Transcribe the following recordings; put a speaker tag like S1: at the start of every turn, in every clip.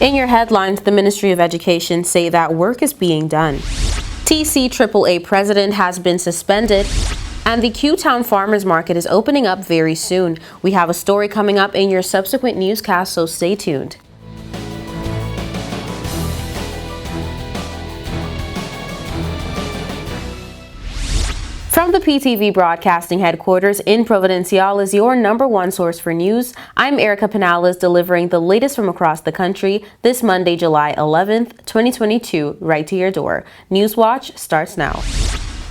S1: In your headlines, the Ministry of Education say that work is being done. TCAA president has been suspended, and the Q-Town Farmers Market is opening up very soon. We have a story coming up in your subsequent newscast, so stay tuned. From the PTV Broadcasting Headquarters in Providencial is your #1 source for news. I'm Erica Penales, delivering the latest from across the country this Monday, July 11th, 2022, right to your door. Newswatch starts now.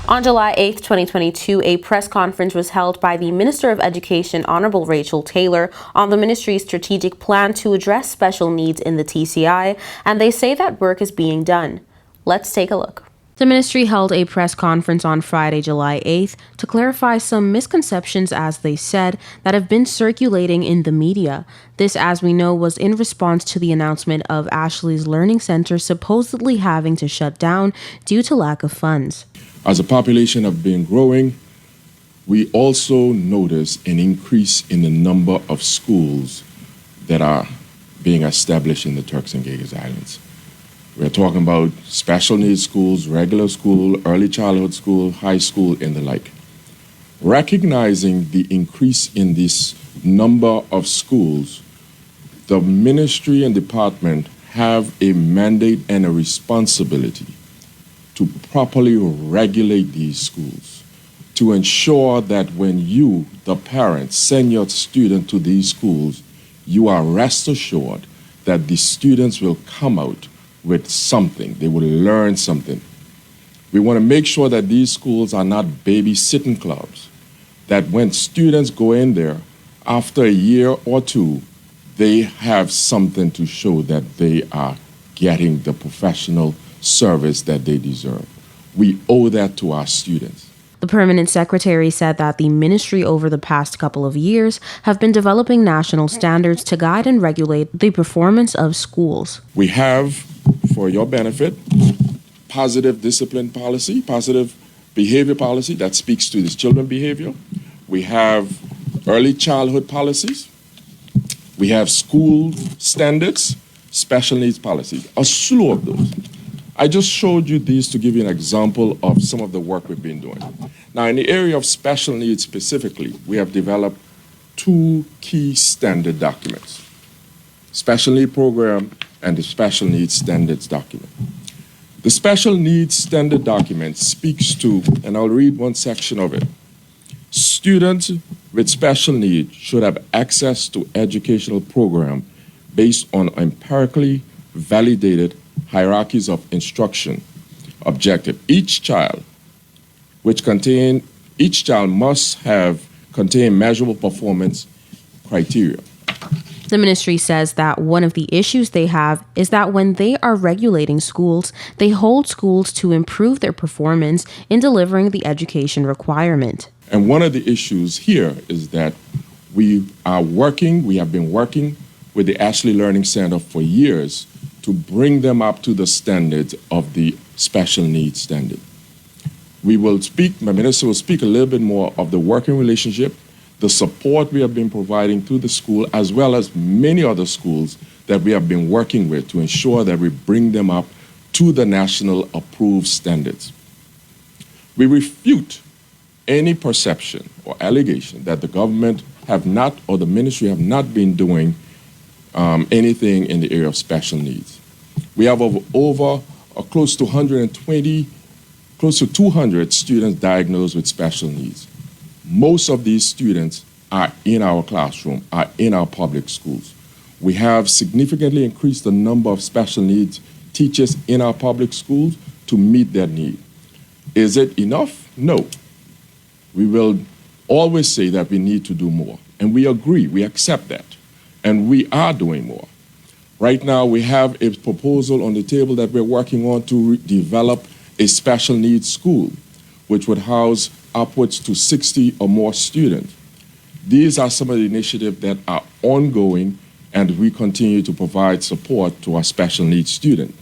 S1: On July 8th, 2022, a press conference was held by the Minister of Education, Honorable Rachel Taylor, on the ministry's strategic plan to address special needs in the TCI, and they say that work is being done. Let's take a look. The ministry held a press conference on Friday, July 8th, to clarify some misconceptions, as they said, that have been circulating in the media. This, as we know, was in response to the announcement of Ashley's Learning Center supposedly having to shut down due to lack of funds.
S2: As the population have been growing, we also notice an increase in the number of schools that are being established in the Turks and Caicos Islands. We're talking about special needs schools, regular school, early childhood school, high school, and the like. Recognizing the increase in this number of schools, the ministry and department have a mandate and a responsibility to properly regulate these schools, to ensure that when you, the parents, send your student to these schools, you are rest assured that the students will come out with something. They will learn something. We want to make sure that these schools are not babysitting clubs, that when students go in there, after a year or two, they have something to show that they are getting the professional service that they deserve. We owe that to our students.
S1: The permanent secretary said that the ministry over the past couple of years have been developing national standards to guide and regulate the performance of schools.
S2: We have, for your benefit, positive discipline policy, positive behavior policy that speaks to this children's behavior. We have early childhood policies. We have school standards, special needs policies, a slew of those. I just showed you these to give you an example of some of the work we've been doing. Now, in the area of special needs specifically, we have developed 2 key standard documents: special need program and the special needs standards document. The special needs standard document speaks to, and I'll read one section of it, students with special needs should have access to educational program based on empirically validated hierarchies of instruction objective. Each child must contain measurable performance criteria.
S1: The ministry says that one of the issues they have is that when they are regulating schools, they hold schools to improve their performance in delivering the education requirement.
S2: And one of the issues here is that we have been working with the Ashley Learning Center for years to bring them up to the standards of the special needs standard. My minister will speak a little bit more of the working relationship, the support we have been providing through the school, as well as many other schools that we have been working with to ensure that we bring them up to the national approved standards. We refute any perception or allegation that the government have not, or the ministry have not been doing anything in the area of special needs. We have close to 200 students diagnosed with special needs. Most of these students are in our classroom, are in our public schools. We have significantly increased the number of special needs teachers in our public schools to meet their need. Is it enough? No. We will always say that we need to do more, and we agree, we accept that. And we are doing more. Right now, we have a proposal on the table that we're working on to develop a special needs school, which would house upwards to 60 or more students. These are some of the initiatives that are ongoing, and we continue to provide support to our special needs students.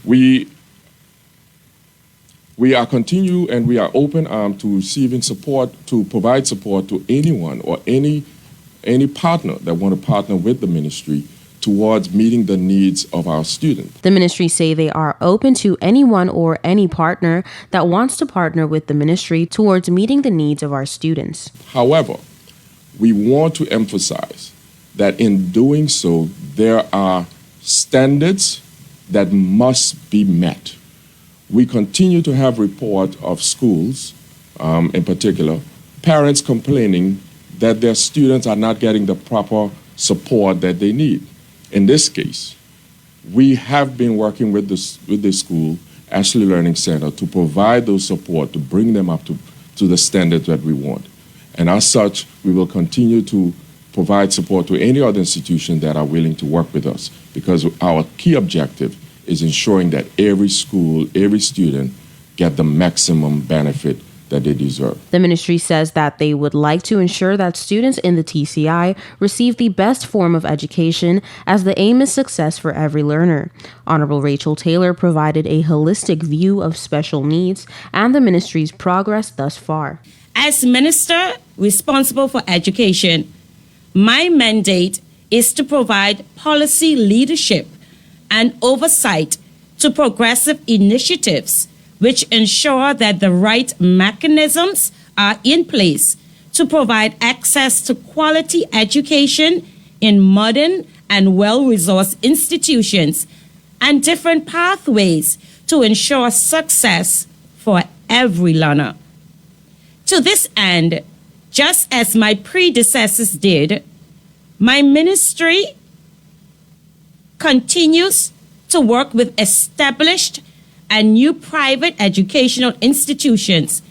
S2: We are open to receiving support, to provide support to anyone or any partner that want to partner with the ministry towards meeting the needs of our students.
S1: The ministry say they are open to anyone or any partner that wants to partner with the ministry towards meeting the needs of our students.
S2: However, we want to emphasize that in doing so, there are standards that must be met. We continue to have reports of schools, in particular, parents complaining that their students are not getting the proper support that they need. In this case, we have been working with the school, Ashley Learning Center, to provide those support, to bring them up to the standards that we want. And as such, we will continue to provide support to any other institution that are willing to work with us, because our key objective is ensuring that every school, every student get the maximum benefit that they deserve.
S1: The ministry says that they would like to ensure that students in the TCI receive the best form of education, as the aim is success for every learner. Honorable Rachel Taylor provided a holistic view of special needs and the ministry's progress thus far.
S3: As minister responsible for education, my mandate is to provide policy leadership and oversight to progressive initiatives which ensure that the right mechanisms are in place to provide access to quality education in modern and well-resourced institutions and different pathways to ensure success for every learner. To this end, just as my predecessors did, my ministry continues to work with established and new private educational institutions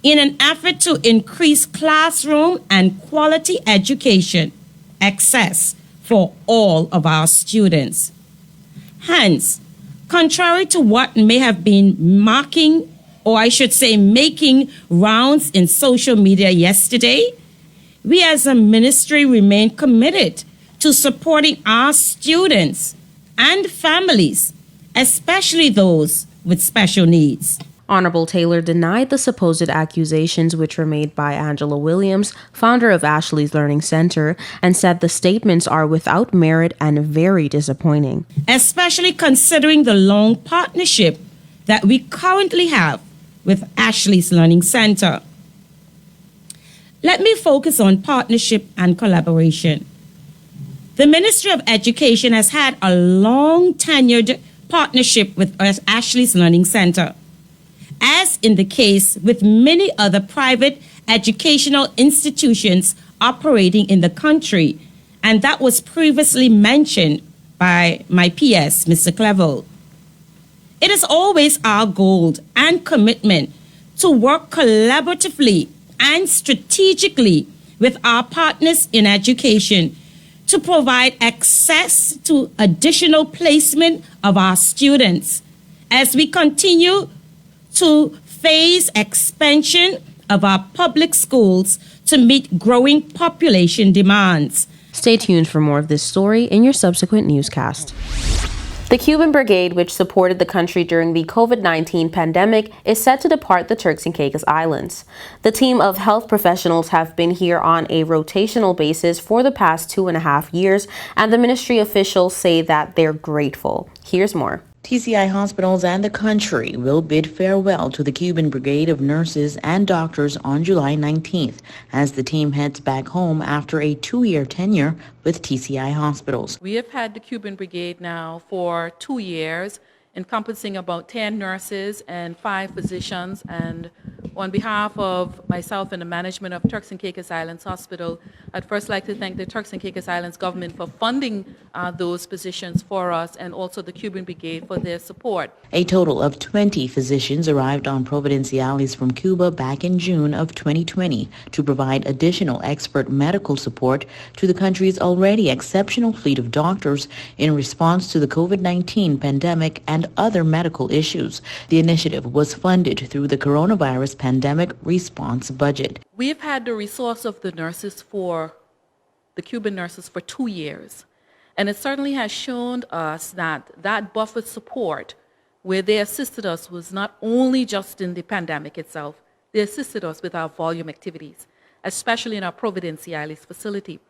S3: in an effort to increase classroom and quality education access for all of our students. Hence, contrary to what may have been making rounds in social media yesterday, we as a ministry remain committed to supporting our students and families, especially those with special needs.
S1: Honorable Taylor denied the supposed accusations which were made by Angela Williams, founder of Ashley's Learning Center, and said the statements are without merit and very disappointing.
S3: Especially considering the long partnership that we currently have with Ashley's Learning Center. Let me focus on partnership and collaboration. The Ministry of Education has had a long-tenured partnership with Ashley's Learning Center, as in the case with many other private educational institutions operating in the country, and that was previously mentioned by my PS, Mr. Clevel. It is always our goal and commitment to work collaboratively and strategically with our partners in education to provide access to additional placement of our students as we continue to phase expansion of our public schools to meet growing population demands.
S1: Stay tuned for more of this story in your subsequent newscast. The Cuban Brigade, which supported the country during the COVID-19 pandemic, is set to depart the Turks and Caicos Islands. The team of health professionals have been here on a rotational basis for the past 2.5 years, and the ministry officials say that they're grateful. Here's more.
S4: TCI hospitals and the country will bid farewell to the Cuban Brigade of nurses and doctors on July 19th as the team heads back home after a 2-year tenure with TCI hospitals.
S5: We have had the Cuban Brigade now for 2 years, encompassing about 10 nurses and 5 physicians. And on behalf of myself and the management of Turks and Caicos Islands Hospital, I'd first like to thank the Turks and Caicos Islands government for funding those positions for us, and also the Cuban Brigade for their support.
S4: A total of 20 physicians arrived on Providenciales from Cuba back in June of 2020 to provide additional expert medical support to the country's already exceptional fleet of doctors in response to the COVID-19 pandemic and other medical issues. The initiative was funded through the coronavirus pandemic response budget.
S5: We have had the resource of the Cuban nurses for 2 years. And it certainly has shown us that that buffer support, where they assisted us, was not only just in the pandemic itself, they assisted us with our volume activities, especially in our Providenciales facility.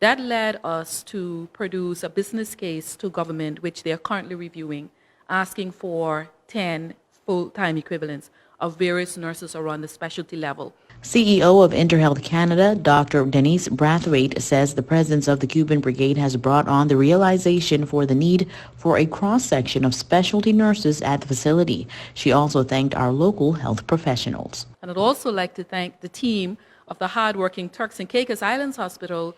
S5: That led us to produce a business case to government, which they are currently reviewing, asking for 10 full-time equivalents of various nurses around the specialty level.
S4: CEO of InterHealth Canada, Dr. Denise Brathwaite, says the presence of the Cuban Brigade has brought on the realization for the need for a cross-section of specialty nurses at the facility. She also thanked our local health professionals.
S5: And I'd also like to thank the team of the hardworking Turks and Caicos Islands Hospital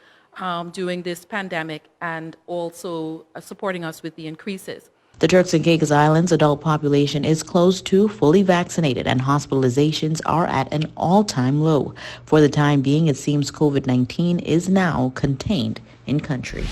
S5: during this pandemic and also supporting us with the increases.
S4: The Turks and Caicos Islands adult population is close to fully vaccinated and hospitalizations are at an all-time low. For the time being, it seems COVID-19 is now contained in country.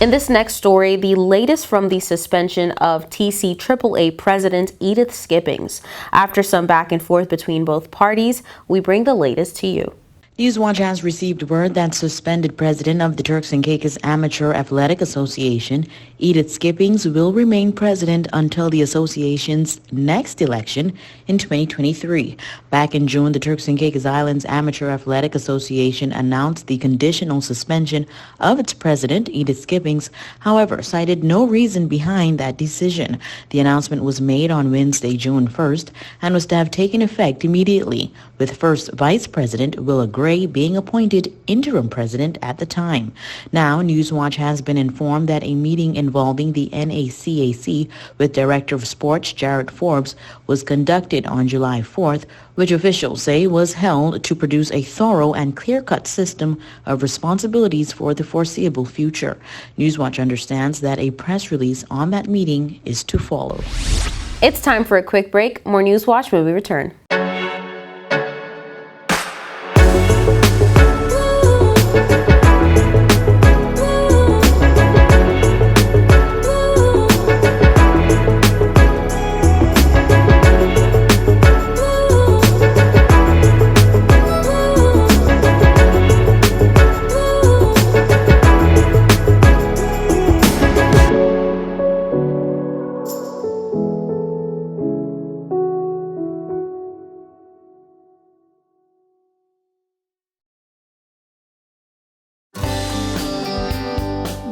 S1: In this next story, the latest from the suspension of TCAA President Edith Skippings. After some back and forth between both parties, we bring the latest to you.
S4: Newswatch has received word that suspended president of the Turks and Caicos Amateur Athletic Association, Edith Skippings, will remain president until the association's next election in 2023. Back in June, the Turks and Caicos Islands Amateur Athletic Association announced the conditional suspension of its president, Edith Skippings, however, cited no reason behind that decision. The announcement was made on Wednesday, June 1st, and was to have taken effect immediately, with first Vice President Willa Gray being appointed interim president at the time. Now, Newswatch has been informed that a meeting involving the NACAC with Director of Sports Jared Forbes was conducted on July 4th, which officials say was held to produce a thorough and clear-cut system of responsibilities for the foreseeable future. Newswatch understands that a press release on that meeting is to follow.
S1: It's time for a quick break. More Newswatch when we return.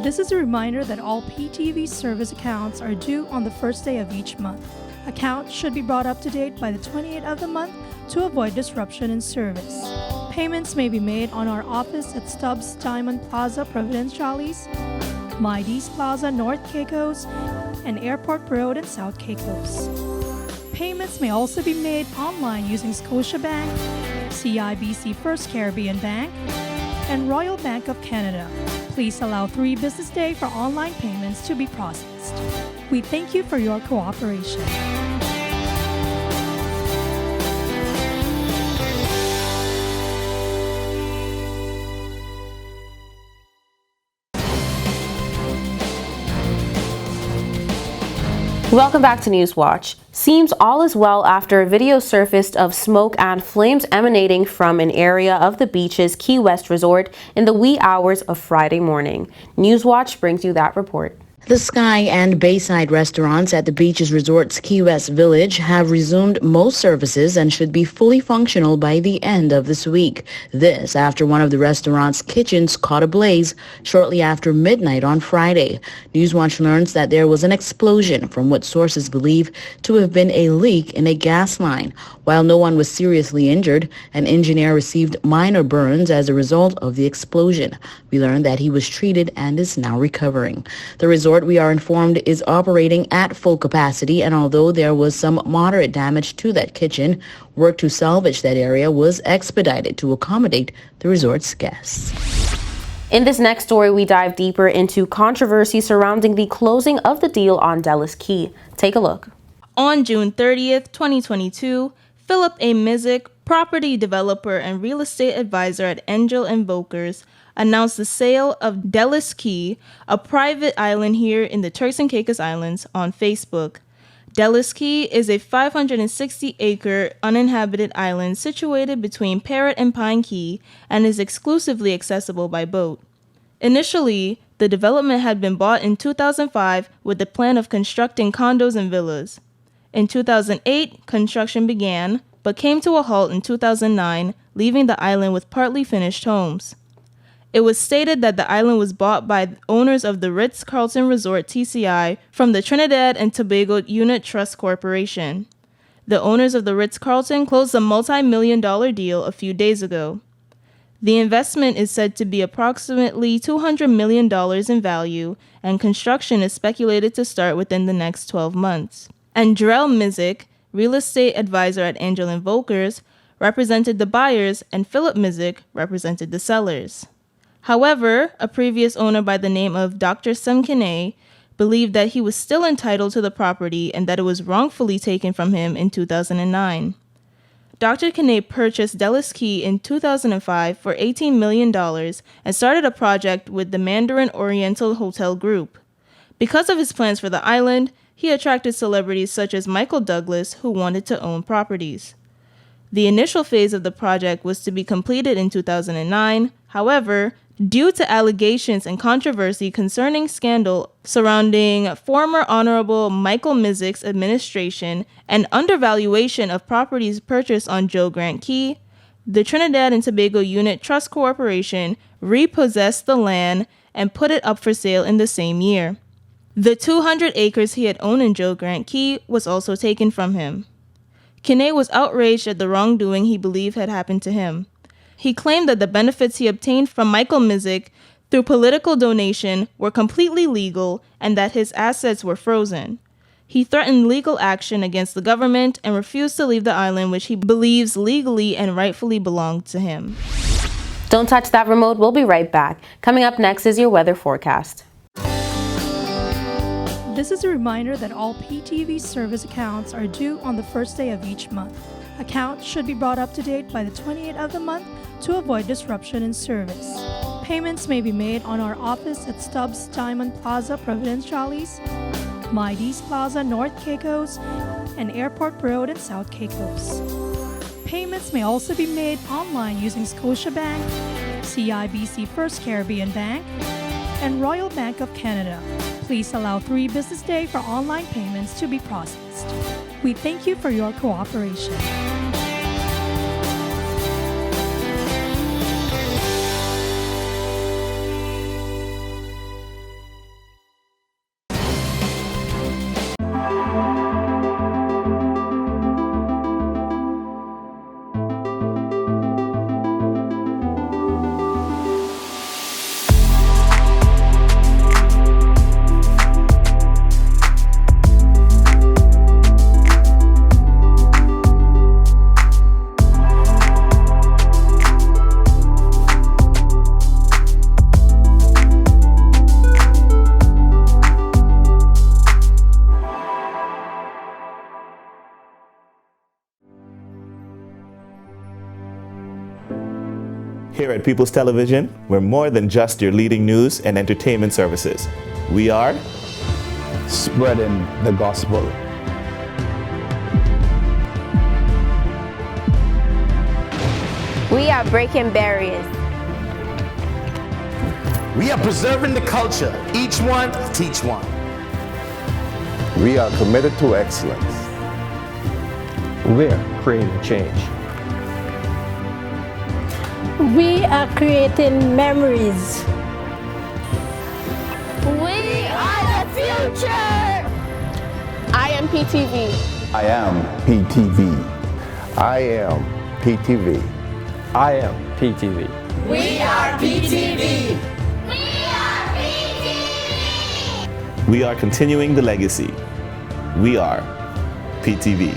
S6: This is a reminder that all PTV service accounts are due on the first day of each month. Accounts should be brought up to date by the 28th of the month to avoid disruption in service. Payments may be made on our office at Stubbs Diamond Plaza, Providenciales, Mides Plaza, North Caicos, and Airport Road in South Caicos. Payments may also be made online using Scotiabank, CIBC First Caribbean Bank, and Royal Bank of Canada. Please allow 3 business days for online payments to be processed. We thank you for your cooperation.
S1: Welcome back to Newswatch. Seems all is well after a video surfaced of smoke and flames emanating from an area of the beach's Key West resort in the wee hours of Friday morning. Newswatch brings you that report.
S4: The Sky and Bayside restaurants at the beach's resort's Key West Village have resumed most services and should be fully functional by the end of this week. This after one of the restaurant's kitchens caught ablaze shortly after midnight on Friday. Newswatch learns that there was an explosion from what sources believe to have been a leak in a gas line. While no one was seriously injured, an engineer received minor burns as a result of the explosion. We learned that he was treated and is now recovering. The resort, we are informed, is operating at full capacity, and although there was some moderate damage to that kitchen, work to salvage that area was expedited to accommodate the resort's guests.
S1: In this next story, we dive deeper into controversy surrounding the closing of the deal on Delis Key. Take a look.
S7: On June 30th, 2022, Philip A. Mizik, property developer and real estate advisor at Angel Invokers, announced the sale of Delis Key, a private island here in the Turks and Caicos Islands, on Facebook. Delis Key is a 560-acre uninhabited island situated between Parrot and Pine Key and is exclusively accessible by boat. Initially, the development had been bought in 2005 with the plan of constructing condos and villas. In 2008, construction began, but came to a halt in 2009, leaving the island with partly finished homes. It was stated that the island was bought by owners of the Ritz-Carlton Resort TCI from the Trinidad and Tobago Unit Trust Corporation. The owners of the Ritz-Carlton closed a multi-million-dollar deal a few days ago. The investment is said to be approximately $200 million in value, and construction is speculated to start within the next 12 months. Andrel Mizik, real estate advisor at Angel Invokers, represented the buyers, and Philip Mizik represented the sellers. However, a previous owner by the name of Dr. Semkine believed that he was still entitled to the property and that it was wrongfully taken from him in 2009. Dr. Kine purchased Delis Key in 2005 for $18 million and started a project with the Mandarin Oriental Hotel Group. Because of his plans for the island, he attracted celebrities such as Michael Douglas, who wanted to own properties. The initial phase of the project was to be completed in 2009. However, due to allegations and controversy concerning scandal surrounding former Honorable Michael Mizik's administration and undervaluation of properties purchased on Joe Grant Key, the Trinidad and Tobago Unit Trust Corporation repossessed the land and put it up for sale in the same year. The 200 acres he had owned in Joe Grant Key was also taken from him. Kine was outraged at the wrongdoing he believed had happened to him. He claimed that the benefits he obtained from Michael Mizik through political donation were completely legal and that his assets were frozen. He threatened legal action against the government and refused to leave the island, which he believes legally and rightfully belonged to him.
S1: Don't touch that remote. We'll be right back. Coming up next is your weather forecast.
S6: This is a reminder that all PTV service accounts are due on the first day of each month. Accounts should be brought up to date by the 28th of the month to avoid disruption in service. Payments may be made on our office at Stubbs Diamond Plaza, Providenciales, Mides Plaza, North Caicos, and Airport Road in South Caicos. Payments may also be made online using Scotiabank, CIBC First Caribbean Bank, and Royal Bank of Canada. Please allow 3 business days for online payments to be processed. We thank you for your cooperation.
S8: Here at People's Television, we're more than just your leading news and entertainment services. We are
S9: spreading the gospel.
S10: We are breaking barriers.
S11: We are preserving the culture. Each one, teach one.
S12: We are committed to excellence.
S13: We're creating change.
S14: We are creating memories.
S10: We are the future.
S15: I am PTV.
S12: I am PTV. I am PTV.
S13: I am PTV.
S10: We are PTV.
S8: We are continuing the legacy. We are PTV.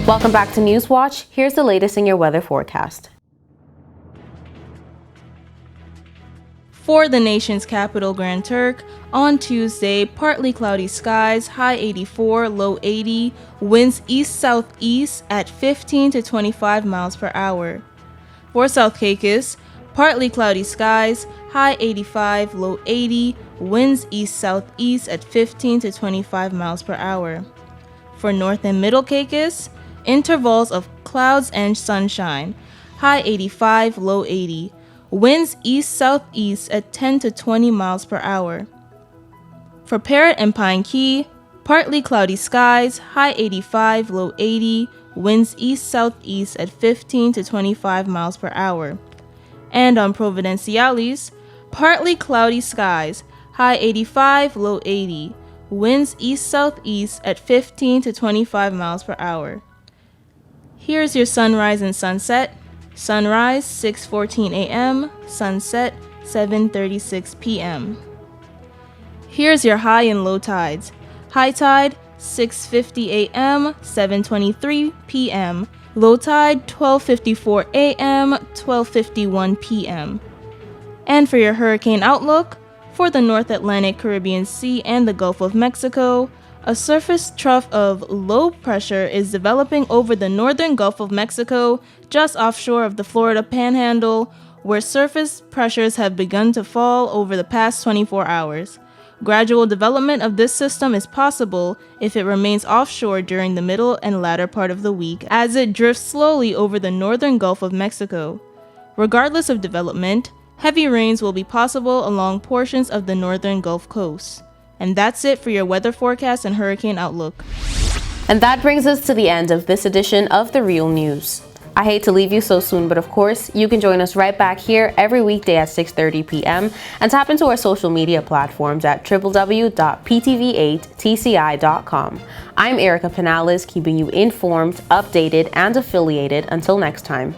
S1: Welcome back to Newswatch. Here's the latest in your weather forecast.
S7: For the nation's capital, Grand Turk, on Tuesday, partly cloudy skies, high 84, low 80, winds east-southeast at 15 to 25 miles per hour. For South Caicos, partly cloudy skies, high 85, low 80, winds east-southeast at 15 to 25 miles per hour. For North and Middle Caicos, intervals of clouds and sunshine, high 85, low 80, winds east-southeast at 10 to 20 miles per hour. For Parrot and Pine Key, Partly cloudy skies, high 85, low 80, winds east-southeast at 15 to 25 miles per hour. And on Providenciales, partly cloudy skies, high 85, low 80, winds east-southeast at 15 to 25 miles per hour. Here's your sunrise and sunset. Sunrise 6:14 a.m., sunset 7:36 p.m. Here's your high and low tides. High tide 6:50 a.m., 7:23 p.m. Low tide 12:54 a.m., 12:51 p.m. And for your hurricane outlook, for the North Atlantic, Caribbean Sea, and the Gulf of Mexico, a surface trough of low pressure is developing over the northern Gulf of Mexico, just offshore of the Florida Panhandle, where surface pressures have begun to fall over the past 24 hours. Gradual development of this system is possible if it remains offshore during the middle and latter part of the week as it drifts slowly over the northern Gulf of Mexico. Regardless of development, heavy rains will be possible along portions of the northern Gulf Coast. And that's it for your weather forecast and hurricane outlook.
S1: And that brings us to the end of this edition of The Real News. I hate to leave you so soon, but of course, you can join us right back here every weekday at 6:30 p.m. and tap into our social media platforms at www.ptv8tci.com. I'm Erica Penales, keeping you informed, updated, and affiliated. Until next time.